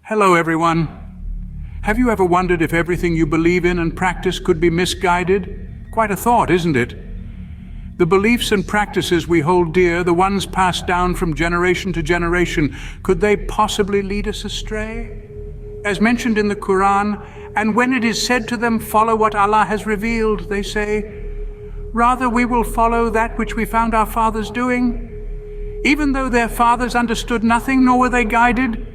Hello, everyone. Have you ever wondered if everything you believe in and practice could be misguided? Quite a thought, isn't it? The beliefs and practices we hold dear, the ones passed down from generation to generation, could they possibly lead us astray? As mentioned in the Quran, and when it is said to them, "Follow what Allah has revealed," they say, "Rather we will follow that which we found our fathers doing," even though their fathers understood nothing, nor were they guided.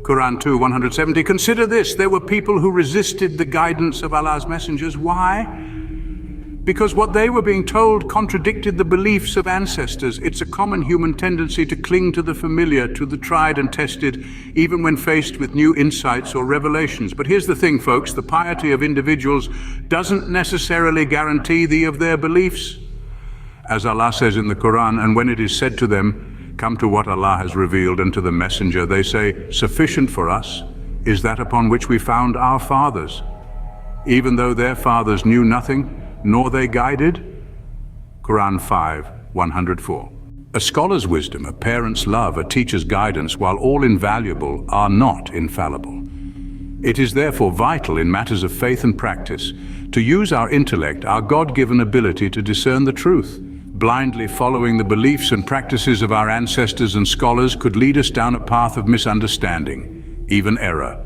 Quran 2:170. Consider this, there were people who resisted the guidance of Allah's messengers. Why? Because what they were being told contradicted the beliefs of ancestors. It's a common human tendency to cling to the familiar, to the tried and tested, even when faced with new insights or revelations. But here's the thing, folks, the piety of individuals doesn't necessarily guarantee the of their beliefs. As Allah says in the Quran, and when it is said to them, "Come to what Allah has revealed," and to the messenger, they say, "Sufficient for us is that upon which we found our fathers," even though their fathers knew nothing, nor they guided. Quran 5:104. A scholar's wisdom, a parent's love, a teacher's guidance, while all invaluable, are not infallible. It is therefore vital in matters of faith and practice to use our intellect, our God-given ability to discern the truth. Blindly following the beliefs and practices of our ancestors and scholars could lead us down a path of misunderstanding, even error.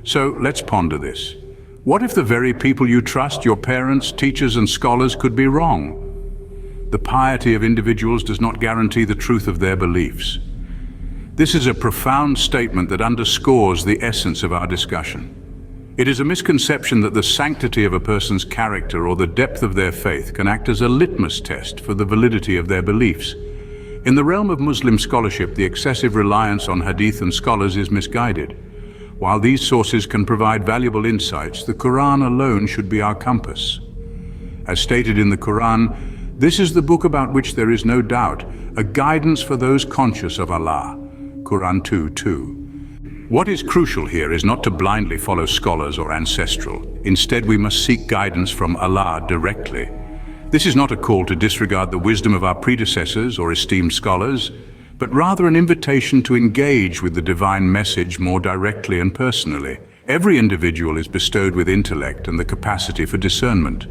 So let's ponder this. What if the very people you trust, your parents, teachers, and scholars, could be wrong? The piety of individuals does not guarantee the truth of their beliefs. This is a profound statement that underscores the essence of our discussion. It is a misconception that the sanctity of a person's character or the depth of their faith can act as a litmus test for the validity of their beliefs. In the realm of Muslim scholarship, the excessive reliance on hadith and scholars is misguided. While these sources can provide valuable insights, the Quran alone should be our compass. As stated in the Quran, this is the book about which there is no doubt, a guidance for those conscious of Allah. Quran 2:2. What is crucial here is not to blindly follow scholars or ancestral. Instead, we must seek guidance from Allah directly. This is not a call to disregard the wisdom of our predecessors or esteemed scholars, but rather an invitation to engage with the divine message more directly and personally. Every individual is bestowed with intellect and the capacity for discernment.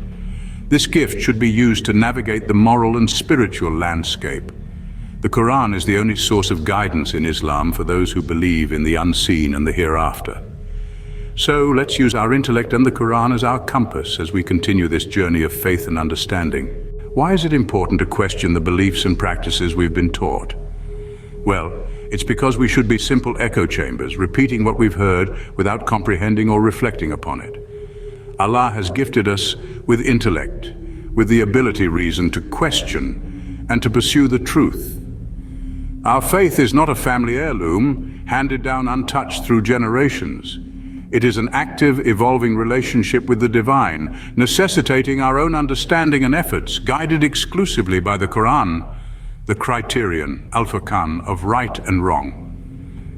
This gift should be used to navigate the moral and spiritual landscape. The Quran is the only source of guidance in Islam for those who believe in the unseen and the hereafter. So let's use our intellect and the Quran as our compass as we continue this journey of faith and understanding. Why is it important to question the beliefs and practices we've been taught? Well, it's because we should be simple echo chambers, repeating what we've heard without comprehending or reflecting upon it. Allah has gifted us with intellect, with the ability reason to question and to pursue the truth. Our faith is not a family heirloom handed down untouched through generations. It is an active, evolving relationship with the divine, necessitating our own understanding and efforts, guided exclusively by the Quran, the criterion, Al-Furqan, of right and wrong.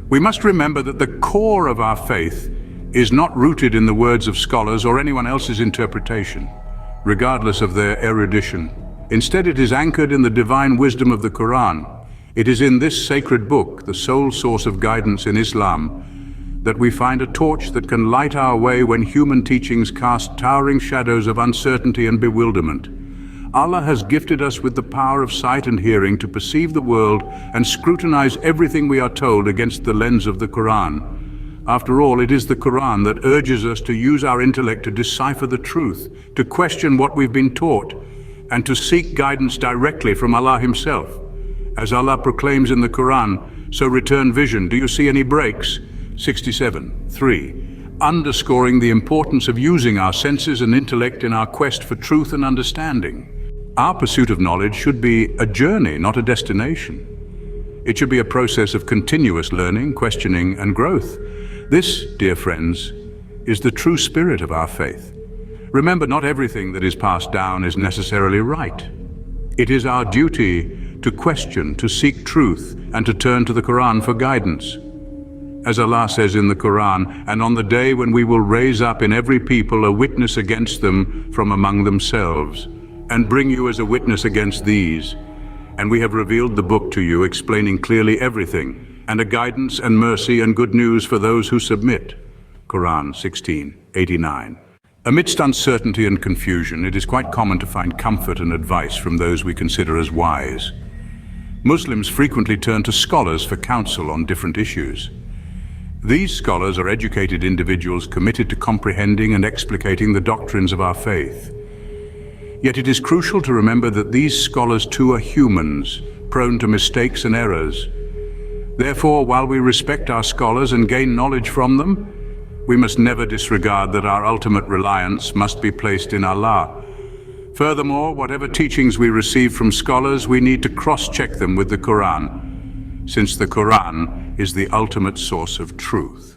We must remember that the core of our faith is not rooted in the words of scholars or anyone else's interpretation, regardless of their erudition. Instead, it is anchored in the divine wisdom of the Quran. It is in this sacred book, the sole source of guidance in Islam, that we find a torch that can light our way when human teachings cast towering shadows of uncertainty and bewilderment. Allah has gifted us with the power of sight and hearing to perceive the world and scrutinize everything we are told against the lens of the Quran. After all, it is the Quran that urges us to use our intellect to decipher the truth, to question what we've been taught, and to seek guidance directly from Allah Himself. As Allah proclaims in the Quran, so return vision. Do you see any breaks? 67:3. Underscoring the importance of using our senses and intellect in our quest for truth and understanding. Our pursuit of knowledge should be a journey, not a destination. It should be a process of continuous learning, questioning, and growth. This, dear friends, is the true spirit of our faith. Remember, not everything that is passed down is necessarily right. It is our duty to question, to seek truth, and to turn to the Quran for guidance. As Allah says in the Quran, and on the day when we will raise up in every people a witness against them from among themselves, and bring you as a witness against these. And we have revealed the book to you, explaining clearly everything. and a guidance and mercy and good news for those who submit. Quran 16:89. Amidst uncertainty and confusion, it is quite common to find comfort and advice from those we consider as wise. Muslims frequently turn to scholars for counsel on different issues. These scholars are educated individuals committed to comprehending and explicating the doctrines of our faith. Yet it is crucial to remember that these scholars too are humans, prone to mistakes and errors. Therefore, while we respect our scholars and gain knowledge from them, we must never disregard that our ultimate reliance must be placed in Allah. Furthermore, whatever teachings we receive from scholars, we need to cross-check them with the Quran, since the Quran is the ultimate source of truth.